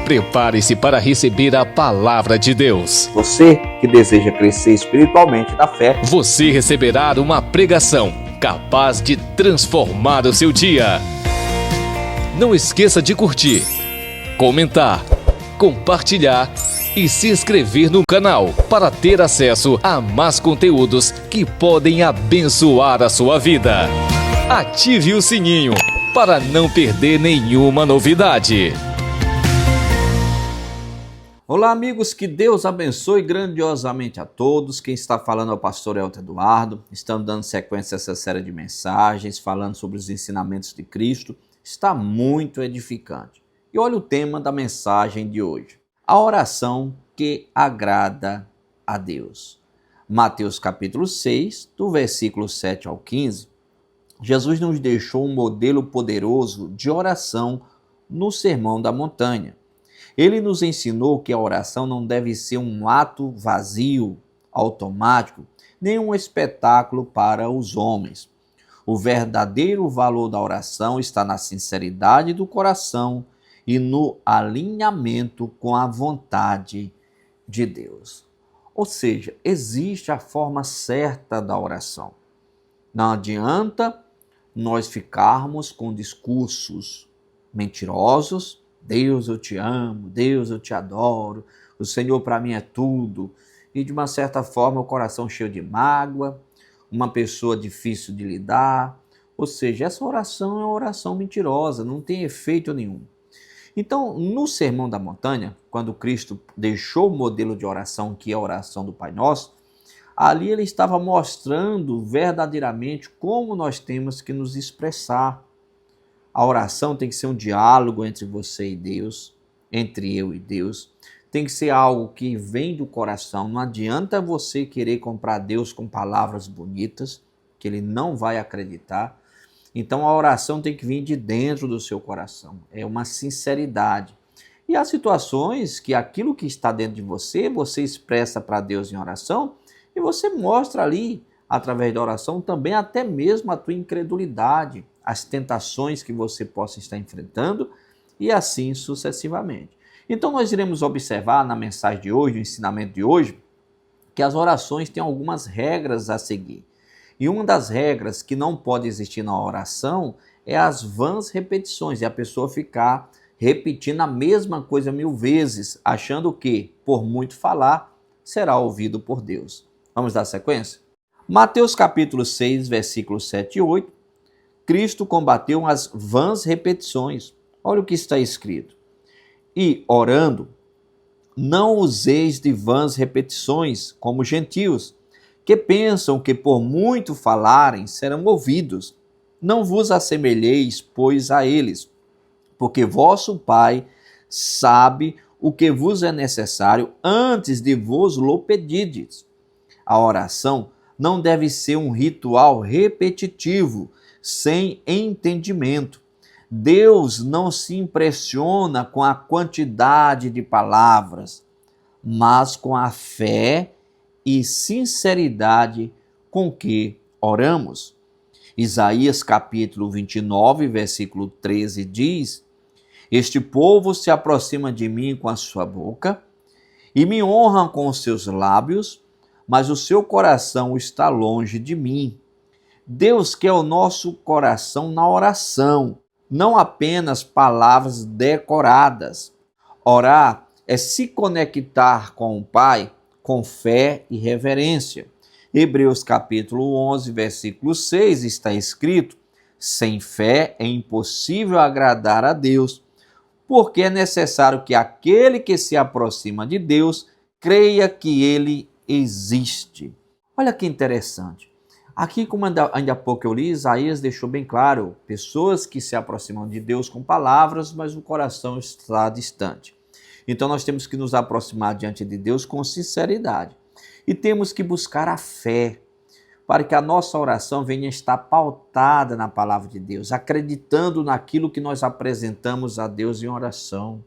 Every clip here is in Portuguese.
Prepare-se para receber a palavra de Deus. Você que deseja crescer espiritualmente na fé, Você receberá uma pregação capaz de transformar o seu dia. Não esqueça de curtir, comentar, compartilhar e se inscrever no canal para ter acesso a mais conteúdos que podem abençoar a sua vida. Ative o sininho para não perder nenhuma novidade. Olá, amigos, que Deus abençoe grandiosamente a todos. Quem está falando é o pastor Elton Eduardo. Estamos dando sequência a essa série de mensagens, falando sobre os ensinamentos de Cristo. Está muito edificante. E olha o tema da mensagem de hoje: a oração que agrada a Deus. Mateus capítulo 6, do versículo 7 ao 15, Jesus nos deixou um modelo poderoso de oração no Sermão da Montanha. Ele nos ensinou que a oração não deve ser um ato vazio, automático, nem um espetáculo para os homens. O verdadeiro valor da oração está na sinceridade do coração e no alinhamento com a vontade de Deus. Ou seja, existe a forma certa da oração. Não adianta nós ficarmos com discursos mentirosos. Deus, eu te amo, Deus, eu te adoro, o Senhor para mim é tudo. E de uma certa forma o coração cheio de mágoa, uma pessoa difícil de lidar. Ou seja, essa oração é uma oração mentirosa, não tem efeito nenhum. Então, no Sermão da Montanha, quando Cristo deixou o modelo de oração, que é a oração do Pai Nosso, ali ele estava mostrando verdadeiramente como nós temos que nos expressar. A oração tem que ser um diálogo entre você e Deus, entre eu e Deus. Tem que ser algo que vem do coração. Não adianta você querer comprar Deus com palavras bonitas, que ele não vai acreditar. Então a oração tem que vir de dentro do seu coração. É uma sinceridade. E há situações que aquilo que está dentro de você, você expressa para Deus em oração e você mostra ali, através da oração, também até mesmo a tua incredulidade, as tentações que você possa estar enfrentando e assim sucessivamente. Então nós iremos observar na mensagem de hoje, no ensinamento de hoje, que as orações têm algumas regras a seguir. E uma das regras que não pode existir na oração é as vãs repetições, e a pessoa ficar repetindo a mesma coisa 1000 vezes, achando que, por muito falar, será ouvido por Deus. Vamos dar sequência? Mateus capítulo 6, versículos 7 e 8, Cristo combateu as vãs repetições. Olha o que está escrito. E, orando, não useis de vãs repetições, como gentios, que pensam que por muito falarem serão ouvidos. Não vos assemelheis, pois, a eles, porque vosso Pai sabe o que vos é necessário antes de vos-lo pedirdes. A oração não deve ser um ritual repetitivo, sem entendimento. Deus não se impressiona com a quantidade de palavras, mas com a fé e sinceridade com que oramos. Isaías capítulo 29, versículo 13 diz: Este povo se aproxima de mim com a sua boca e me honra com os seus lábios, mas o seu coração está longe de mim. Deus quer o nosso coração na oração, não apenas palavras decoradas. Orar é se conectar com o Pai com fé e reverência. Hebreus capítulo 11, versículo 6 está escrito: sem fé é impossível agradar a Deus, porque é necessário que aquele que se aproxima de Deus creia que ele existe. Olha que interessante. Aqui, como ainda há pouco eu li, Isaías deixou bem claro, pessoas que se aproximam de Deus com palavras, mas o coração está distante. Então nós temos que nos aproximar diante de Deus com sinceridade. E temos que buscar a fé, para que a nossa oração venha estar pautada na palavra de Deus, acreditando naquilo que nós apresentamos a Deus em oração.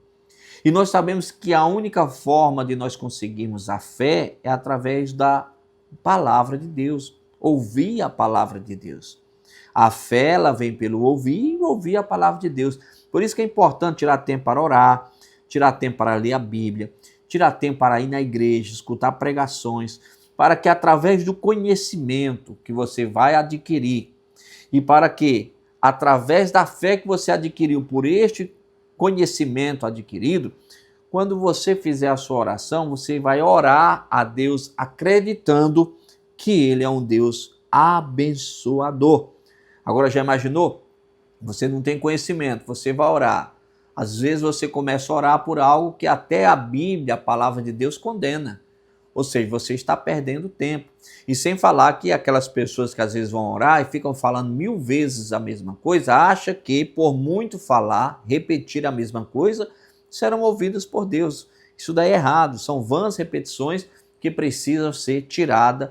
E nós sabemos que a única forma de nós conseguirmos a fé é através da palavra de Deus. Ouvir a palavra de Deus. A fé, ela vem pelo ouvir e ouvir a palavra de Deus. Por isso que é importante tirar tempo para orar, tirar tempo para ler a Bíblia, tirar tempo para ir na igreja, escutar pregações, para que através do conhecimento que você vai adquirir e para que através da fé que você adquiriu por este conhecimento adquirido, quando você fizer a sua oração, você vai orar a Deus acreditando que Ele é um Deus abençoador. Agora, já imaginou? Você não tem conhecimento, você vai orar. Às vezes você começa a orar por algo que até a Bíblia, a palavra de Deus, condena. Ou seja, você está perdendo tempo. E sem falar que aquelas pessoas que às vezes vão orar e ficam falando 1000 vezes a mesma coisa, acha que por muito falar, repetir a mesma coisa, serão ouvidas por Deus. Isso daí é errado, são vãs repetições que precisam ser tiradas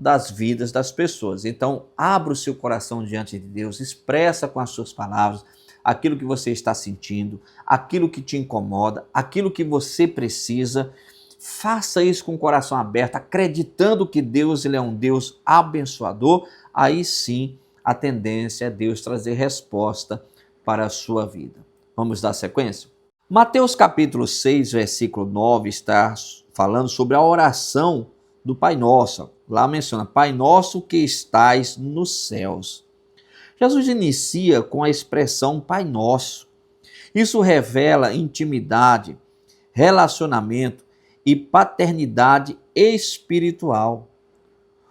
das vidas das pessoas. Então, abra o seu coração diante de Deus, expressa com as suas palavras aquilo que você está sentindo, aquilo que te incomoda, aquilo que você precisa. Faça isso com o coração aberto, acreditando que Deus ele é um Deus abençoador. Aí sim, a tendência é Deus trazer resposta para a sua vida. Vamos dar sequência? Mateus capítulo 6, versículo 9, está falando sobre a oração do Pai Nosso. Lá menciona, Pai Nosso que estais nos céus. Jesus inicia com a expressão Pai Nosso. Isso revela intimidade, relacionamento e paternidade espiritual.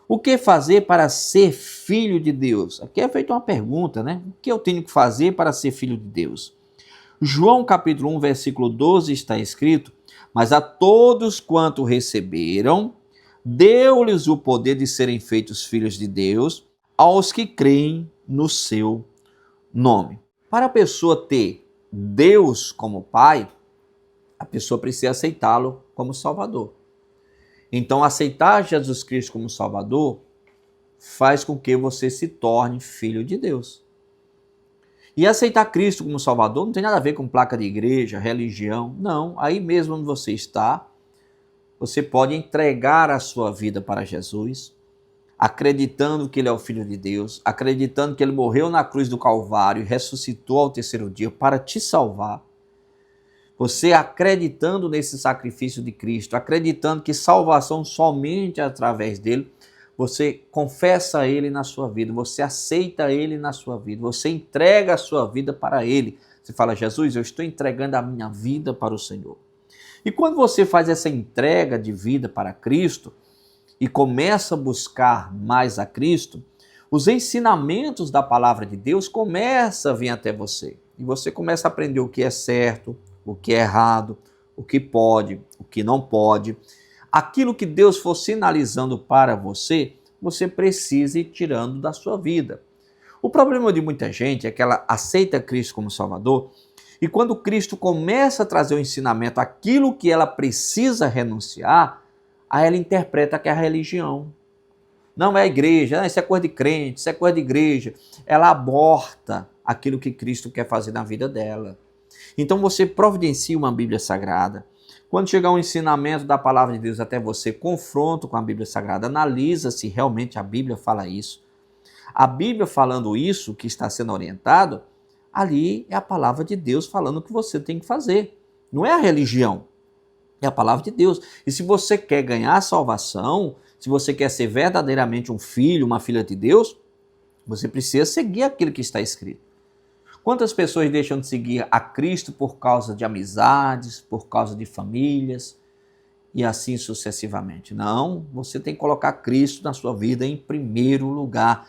O que fazer para ser filho de Deus? Aqui é feita uma pergunta, né? O que eu tenho que fazer para ser filho de Deus? João capítulo 1, versículo 12 está escrito, mas a todos quanto receberam, deu-lhes o poder de serem feitos filhos de Deus, aos que creem no seu nome. Para a pessoa ter Deus como Pai, a pessoa precisa aceitá-lo como Salvador. Então, aceitar Jesus Cristo como Salvador faz com que você se torne filho de Deus. E aceitar Cristo como Salvador não tem nada a ver com placa de igreja, religião. Não, aí mesmo onde você está, você pode entregar a sua vida para Jesus, acreditando que Ele é o Filho de Deus, acreditando que Ele morreu na cruz do Calvário e ressuscitou ao terceiro dia para te salvar. Você acreditando nesse sacrifício de Cristo, acreditando que salvação somente através dele, você confessa Ele na sua vida, você aceita Ele na sua vida, você entrega a sua vida para Ele. Você fala, Jesus, eu estou entregando a minha vida para o Senhor. E quando você faz essa entrega de vida para Cristo e começa a buscar mais a Cristo, os ensinamentos da palavra de Deus começam a vir até você. E você começa a aprender o que é certo, o que é errado, o que pode, o que não pode. Aquilo que Deus for sinalizando para você, você precisa ir tirando da sua vida. O problema de muita gente é que ela aceita Cristo como Salvador e quando Cristo começa a trazer o ensinamento, aquilo que ela precisa renunciar, aí ela interpreta que é a religião. Não é a igreja, isso é coisa de crente, isso é coisa de igreja. Ela aborta aquilo que Cristo quer fazer na vida dela. Então você providencia uma Bíblia Sagrada. Quando chegar um ensinamento da palavra de Deus até você, confronto com a Bíblia Sagrada, analisa se realmente a Bíblia fala isso. A Bíblia falando isso, que está sendo orientado, ali é a palavra de Deus falando o que você tem que fazer. Não é a religião, é a palavra de Deus. E se você quer ganhar a salvação, se você quer ser verdadeiramente um filho, uma filha de Deus, você precisa seguir aquilo que está escrito. Quantas pessoas deixam de seguir a Cristo por causa de amizades, por causa de famílias e assim sucessivamente? Não, você tem que colocar Cristo na sua vida em primeiro lugar.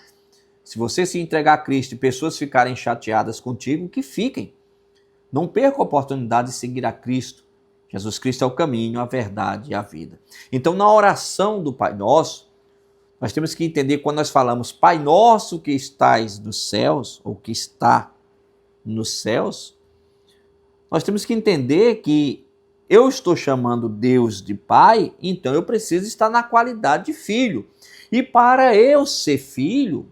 Se você se entregar a Cristo e pessoas ficarem chateadas contigo, que fiquem. Não perca a oportunidade de seguir a Cristo. Jesus Cristo é o caminho, a verdade e a vida. Então, na oração do Pai Nosso, nós temos que entender quando nós falamos Pai Nosso que estais nos céus, ou que está nos céus, nós temos que entender que eu estou chamando Deus de Pai, então eu preciso estar na qualidade de filho. E para eu ser filho,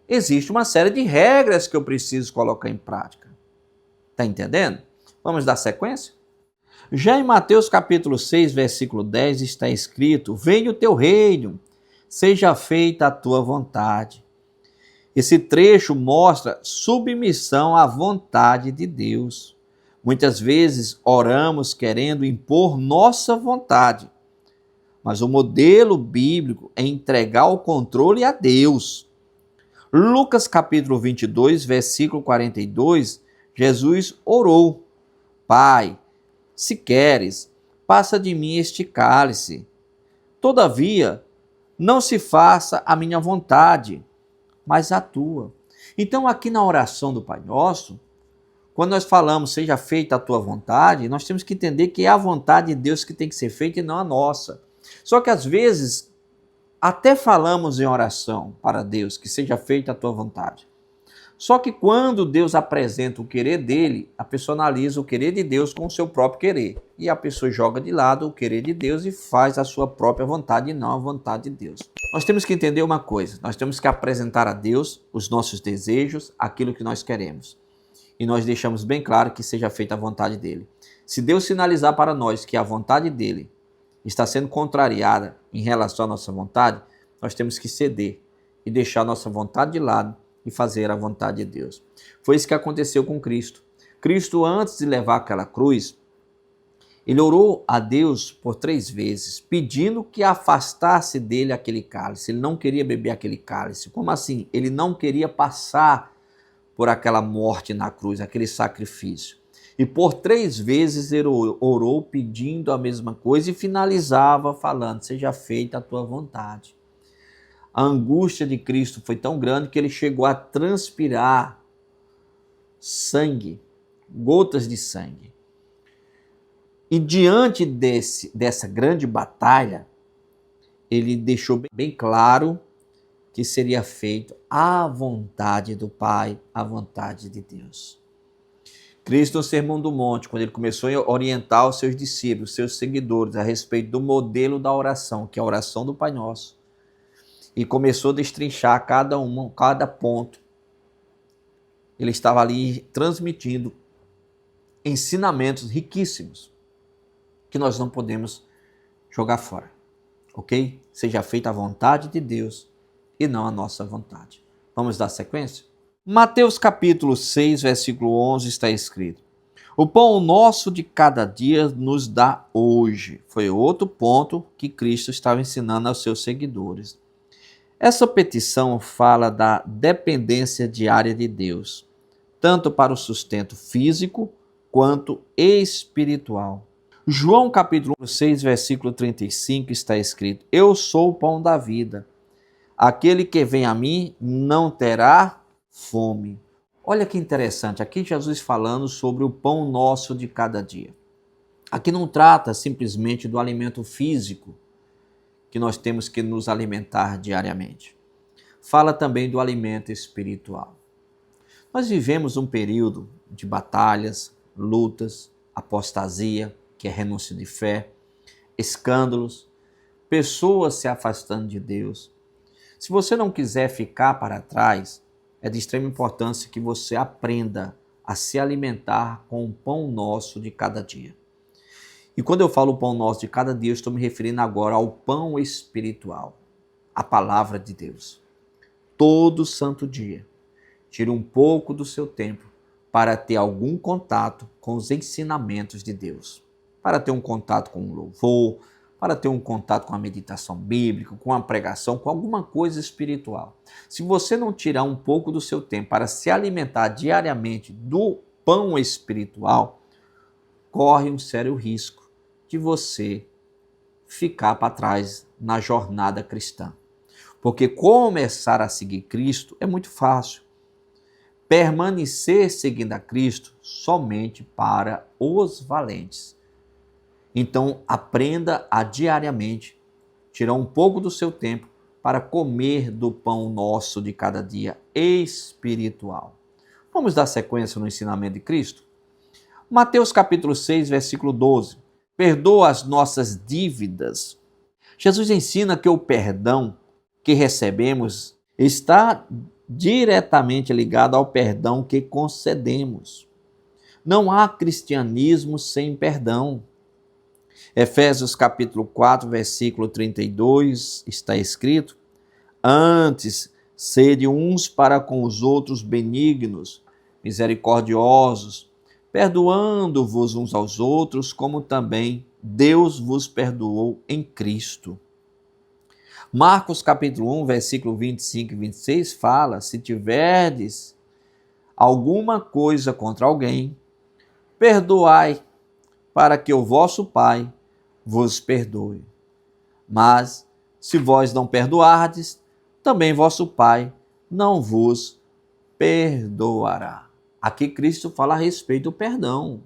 existe uma série de regras que eu preciso colocar em prática. Está entendendo? Vamos dar sequência? Já em Mateus capítulo 6, versículo 10 está escrito, venha o teu reino, seja feita a tua vontade. Esse trecho mostra submissão à vontade de Deus. Muitas vezes oramos querendo impor nossa vontade, mas o modelo bíblico é entregar o controle a Deus. Lucas capítulo 22, versículo 42, Jesus orou: Pai, se queres, passa de mim este cálice. Todavia, não se faça a minha vontade, mas a tua. Então, aqui na oração do Pai Nosso, quando nós falamos seja feita a tua vontade, nós temos que entender que é a vontade de Deus que tem que ser feita e não a nossa. Só que às vezes, até falamos em oração para Deus que seja feita a tua vontade. Só que quando Deus apresenta o querer dele, a pessoa analisa o querer de Deus com o seu próprio querer. E a pessoa joga de lado o querer de Deus e faz a sua própria vontade e não a vontade de Deus. Nós temos que entender uma coisa, nós temos que apresentar a Deus os nossos desejos, aquilo que nós queremos. E nós deixamos bem claro que seja feita a vontade dele. Se Deus sinalizar para nós que a vontade dele está sendo contrariada em relação à nossa vontade, nós temos que ceder e deixar a nossa vontade de lado e fazer a vontade de Deus. Foi isso que aconteceu com Cristo. Cristo, antes de levar aquela cruz, ele orou a Deus por 3 vezes, pedindo que afastasse dele aquele cálice. Ele não queria beber aquele cálice. Como assim? Ele não queria passar por aquela morte na cruz, aquele sacrifício. E por 3 vezes ele orou pedindo a mesma coisa e finalizava falando: seja feita a tua vontade. A angústia de Cristo foi tão grande que ele chegou a transpirar sangue, gotas de sangue. E diante dessa grande batalha, ele deixou bem claro que seria feito a vontade do Pai, a vontade de Deus. Cristo, no Sermão do Monte, quando ele começou a orientar os seus discípulos, seus seguidores, a respeito do modelo da oração, que é a oração do Pai Nosso, e começou a destrinchar cada ponto. Ele estava ali transmitindo ensinamentos riquíssimos que nós não podemos jogar fora, ok? Seja feita a vontade de Deus e não a nossa vontade. Vamos dar sequência? Mateus capítulo 6, versículo 11 está escrito: o pão nosso de cada dia nos dá hoje. Foi outro ponto que Cristo estava ensinando aos seus seguidores. Essa petição fala da dependência diária de Deus, tanto para o sustento físico quanto espiritual. João capítulo 6, versículo 35 está escrito: eu sou o pão da vida. Aquele que vem a mim não terá fome. Olha que interessante, aqui Jesus falando sobre o pão nosso de cada dia. Aqui não trata simplesmente do alimento físico, que nós temos que nos alimentar diariamente. Fala também do alimento espiritual. Nós vivemos um período de batalhas, lutas, apostasia, que é renúncia de fé, escândalos, pessoas se afastando de Deus. Se você não quiser ficar para trás, é de extrema importância que você aprenda a se alimentar com o pão nosso de cada dia. E quando eu falo pão nosso de cada dia, eu estou me referindo agora ao pão espiritual, a palavra de Deus. Todo santo dia, tire um pouco do seu tempo para ter algum contato com os ensinamentos de Deus, para ter um contato com o louvor, para ter um contato com a meditação bíblica, com a pregação, com alguma coisa espiritual. Se você não tirar um pouco do seu tempo para se alimentar diariamente do pão espiritual, corre um sério risco de você ficar para trás na jornada cristã. Porque começar a seguir Cristo é muito fácil. Permanecer seguindo a Cristo somente para os valentes. Então, aprenda a diariamente tirar um pouco do seu tempo para comer do pão nosso de cada dia espiritual. Vamos dar sequência no ensinamento de Cristo? Mateus capítulo 6, versículo 12. Perdoa as nossas dívidas. Jesus ensina que o perdão que recebemos está diretamente ligado ao perdão que concedemos. Não há cristianismo sem perdão. Efésios capítulo 4, versículo 32, está escrito: antes, sede uns para com os outros benignos, misericordiosos, perdoando-vos uns aos outros, como também Deus vos perdoou em Cristo. Marcos capítulo 1, versículo 25 e 26 fala: se tiverdes alguma coisa contra alguém, perdoai, para que o vosso Pai vos perdoe. Mas, se vós não perdoardes, também vosso Pai não vos perdoará. Aqui Cristo fala a respeito do perdão.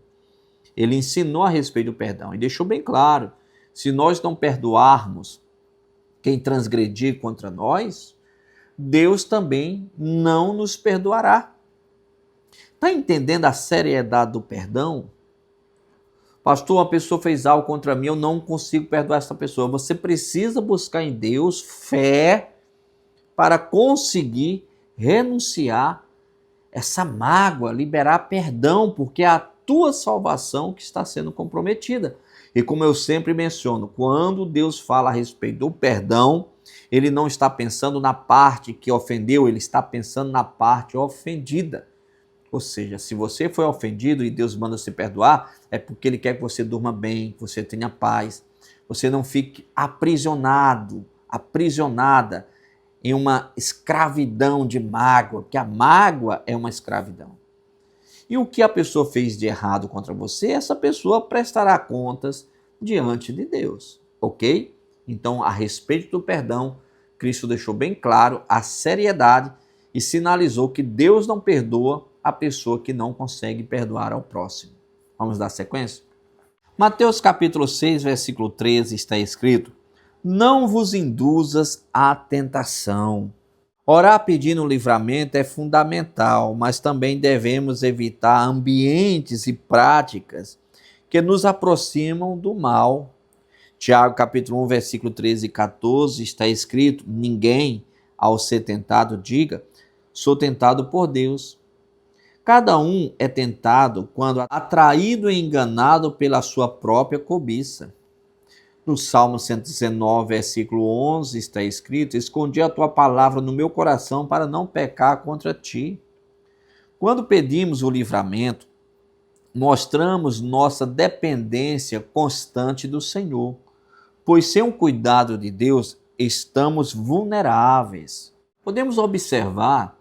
Ele ensinou a respeito do perdão e deixou bem claro: se nós não perdoarmos quem transgredir contra nós, Deus também não nos perdoará. Está entendendo a seriedade do perdão? Pastor, uma pessoa fez algo contra mim, eu não consigo perdoar essa pessoa. Você precisa buscar em Deus fé para conseguir renunciar essa mágoa, liberar perdão, porque é a tua salvação que está sendo comprometida. E como eu sempre menciono, quando Deus fala a respeito do perdão, ele não está pensando na parte que ofendeu, ele está pensando na parte ofendida. Ou seja, se você foi ofendido e Deus manda você perdoar, é porque ele quer que você durma bem, que você tenha paz, você não fique aprisionado, aprisionada em uma escravidão de mágoa, porque a mágoa é uma escravidão. E o que a pessoa fez de errado contra você, essa pessoa prestará contas diante de Deus, ok? Então, a respeito do perdão, Cristo deixou bem claro a seriedade e sinalizou que Deus não perdoa a pessoa que não consegue perdoar ao próximo. Vamos dar sequência? Mateus capítulo 6, versículo 13 está escrito: não vos induzas à tentação. Orar pedindo livramento é fundamental, mas também devemos evitar ambientes e práticas que nos aproximam do mal. Tiago capítulo 1, versículo 13 e 14 está escrito: ninguém, ao ser tentado, diga, sou tentado por Deus. Cada um é tentado quando atraído e enganado pela sua própria cobiça. No Salmo 119, versículo 11, está escrito: escondi a tua palavra no meu coração para não pecar contra ti. Quando pedimos o livramento, mostramos nossa dependência constante do Senhor, pois sem o cuidado de Deus, estamos vulneráveis. Podemos observar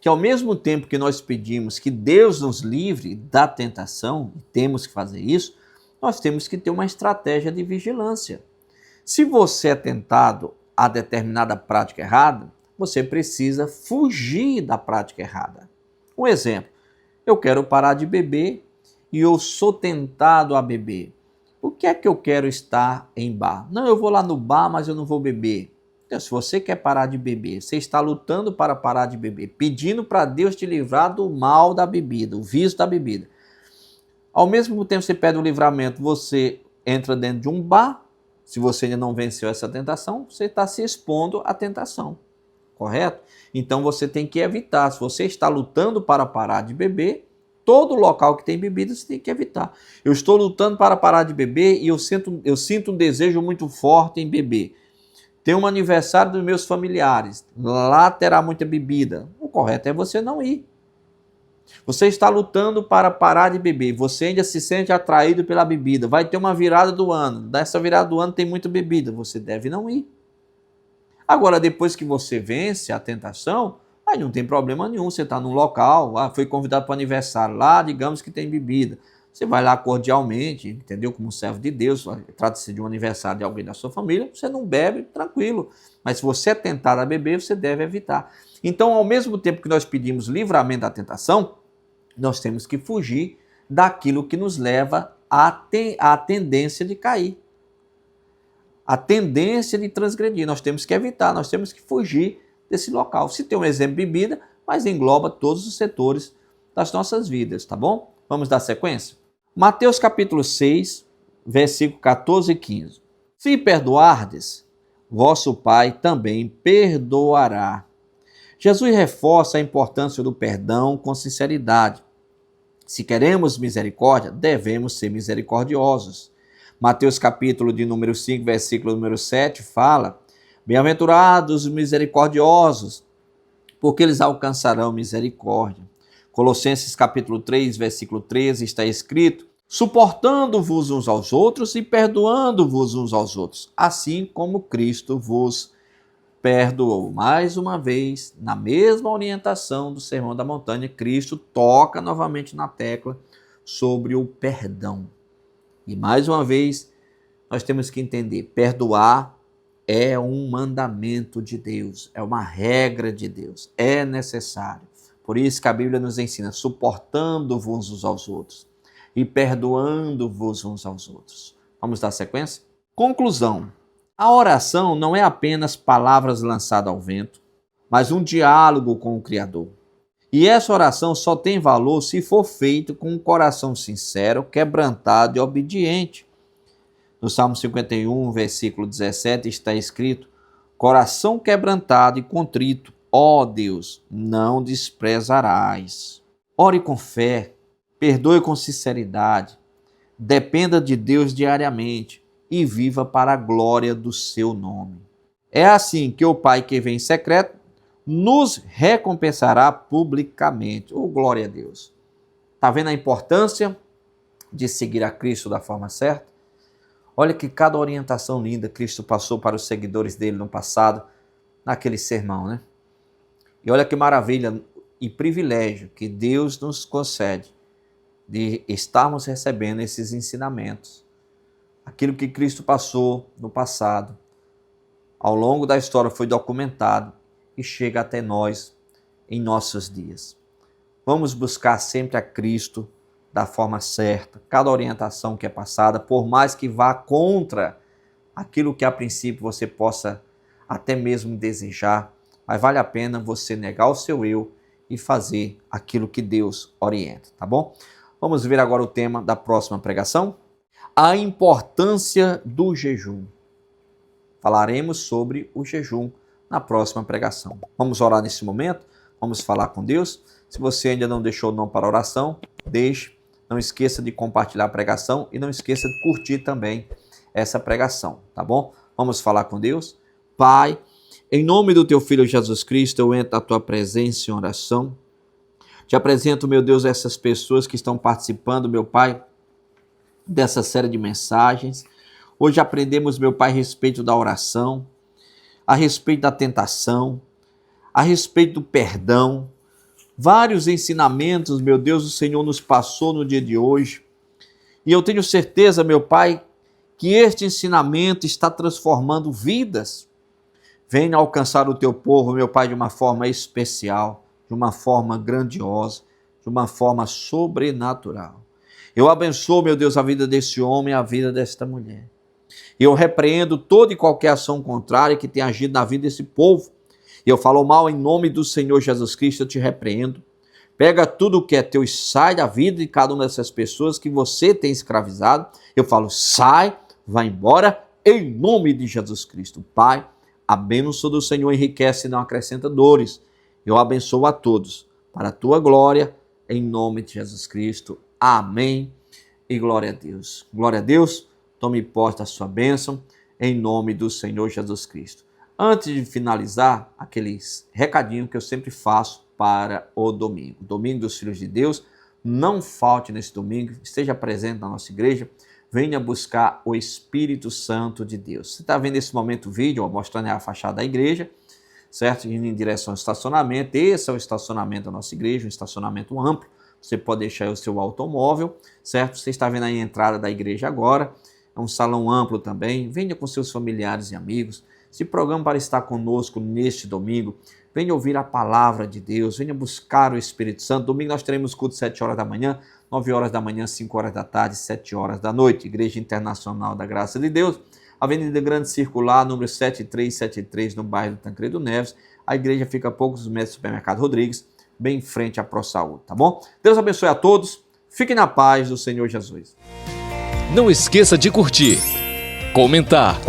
que ao mesmo tempo que nós pedimos que Deus nos livre da tentação, e temos que fazer isso, nós temos que ter uma estratégia de vigilância. Se você é tentado a determinada prática errada, você precisa fugir da prática errada. Um exemplo: eu quero parar de beber e eu sou tentado a beber. Por que é que eu quero estar em bar? Não, eu vou lá no bar, mas eu não vou beber. Então, se você quer parar de beber, você está lutando para parar de beber, pedindo para Deus te livrar do mal da bebida, o vício da bebida. Ao mesmo tempo que você pede o livramento, você entra dentro de um bar. Se você ainda não venceu essa tentação, você está se expondo à tentação, correto? Então você tem que evitar. Se você está lutando para parar de beber, todo local que tem bebida você tem que evitar. Eu estou lutando para parar de beber e eu sinto um desejo muito forte em beber. Tem um aniversário dos meus familiares, lá terá muita bebida. O correto é você não ir. Você está lutando para parar de beber, você ainda se sente atraído pela bebida, vai ter uma virada do ano, nessa virada do ano tem muita bebida, você deve não ir. Agora, depois que você vence a tentação, aí não tem problema nenhum, você está num local, foi convidado para o aniversário, lá digamos que tem bebida, você vai lá cordialmente, entendeu? Como servo de Deus, trata-se de um aniversário de alguém da sua família, você não bebe, tranquilo. Mas se você é tentado a beber, você deve evitar. Então, ao mesmo tempo que nós pedimos livramento da tentação, nós temos que fugir daquilo que nos leva à tendência de cair. A tendência de transgredir. Nós temos que evitar, nós temos que fugir desse local. Se tem um exemplo de bebida, mas engloba todos os setores das nossas vidas, tá bom? Vamos dar sequência? Mateus capítulo 6, versículo 14 e 15. Se perdoardes, vosso Pai também perdoará. Jesus reforça a importância do perdão com sinceridade. Se queremos misericórdia, devemos ser misericordiosos. Mateus capítulo de número 5, versículo número 7 fala: bem-aventurados os misericordiosos, porque eles alcançarão misericórdia. Colossenses capítulo 3, versículo 13, está escrito: suportando-vos uns aos outros e perdoando-vos uns aos outros, assim como Cristo vos perdoou. Mais uma vez, na mesma orientação do Sermão da Montanha, Cristo toca novamente na tecla sobre o perdão. E mais uma vez, nós temos que entender, perdoar é um mandamento de Deus, é uma regra de Deus, é necessário. Por isso que a Bíblia nos ensina, suportando-vos uns aos outros e perdoando-vos uns aos outros. Vamos dar sequência? Conclusão. A oração não é apenas palavras lançadas ao vento, mas um diálogo com o Criador. E essa oração só tem valor se for feito com um coração sincero, quebrantado e obediente. No Salmo 51, versículo 17, está escrito: coração quebrantado e contrito, ó Deus, não desprezarás. Ore com fé, perdoe com sinceridade, dependa de Deus diariamente e viva para a glória do seu nome. É assim que o Pai que vem em secreto nos recompensará publicamente. Oh, glória a Deus. Está vendo a importância de seguir a Cristo da forma certa? Olha que cada orientação linda Cristo passou para os seguidores dele no passado, naquele sermão, né? E olha que maravilha e privilégio que Deus nos concede de estarmos recebendo esses ensinamentos. Aquilo que Cristo passou no passado, ao longo da história foi documentado e chega até nós em nossos dias. Vamos buscar sempre a Cristo da forma certa. Cada orientação que é passada, por mais que vá contra aquilo que a princípio você possa até mesmo desejar, mas vale a pena você negar o seu eu e fazer aquilo que Deus orienta, tá bom? Vamos ver agora o tema da próxima pregação. A importância do jejum. Falaremos sobre o jejum na próxima pregação. Vamos orar nesse momento, vamos falar com Deus. Se você ainda não deixou o nome para oração, deixe. Não esqueça de compartilhar a pregação e não esqueça de curtir também essa pregação, tá bom? Vamos falar com Deus. Pai, em nome do teu Filho Jesus Cristo, eu entro na tua presença em oração. Te apresento, meu Deus, essas pessoas que estão participando, meu Pai, dessa série de mensagens. Hoje aprendemos, meu Pai, a respeito da oração, a respeito da tentação, a respeito do perdão. Vários ensinamentos, meu Deus, o Senhor nos passou no dia de hoje. E eu tenho certeza, meu Pai, que este ensinamento está transformando vidas. Venha alcançar o teu povo, meu Pai, de uma forma especial, de uma forma grandiosa, de uma forma sobrenatural. Eu abençoo, meu Deus, a vida desse homem, a vida desta mulher. Eu repreendo toda e qualquer ação contrária que tenha agido na vida desse povo. E eu falo mal em nome do Senhor Jesus Cristo, eu te repreendo. Pega tudo o que é teu e sai da vida de cada uma dessas pessoas que você tem escravizado. Eu falo, sai, vai embora, em nome de Jesus Cristo. Pai, a bênção do Senhor enriquece e não acrescenta dores. Eu abençoo a todos, para a tua glória, em nome de Jesus Cristo. Amém e glória a Deus. Glória a Deus, tome posse da sua bênção, em nome do Senhor Jesus Cristo. Antes de finalizar, aqueles recadinhos que eu sempre faço para o domingo. Domingo dos Filhos de Deus, não falte nesse domingo, esteja presente na nossa igreja, venha buscar o Espírito Santo de Deus. Você está vendo nesse momento o vídeo, mostrando a fachada da igreja, certo? Indo em direção ao estacionamento. Esse é o estacionamento da nossa igreja, um estacionamento amplo. Você pode deixar aí o seu automóvel, certo? Você está vendo aí a entrada da igreja agora. É um salão amplo também. Venha com seus familiares e amigos. Se programa para estar conosco neste domingo. Venha ouvir a palavra de Deus. Venha buscar o Espírito Santo. Domingo nós teremos culto 7 horas da manhã, 9 horas da manhã, 5 horas da tarde, 7 horas da noite. Igreja Internacional da Graça de Deus. Avenida Grande Circular, número 7373, no bairro do Tancredo Neves. A igreja fica a poucos metros do Supermercado Rodrigues, bem em frente à ProSaúde, tá bom? Deus abençoe a todos. Fiquem na paz do Senhor Jesus. Não esqueça de curtir, comentar,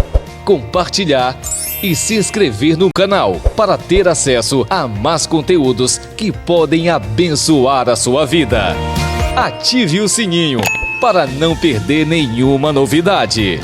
compartilhar e se inscrever no canal para ter acesso a mais conteúdos que podem abençoar a sua vida. Ative o sininho para não perder nenhuma novidade.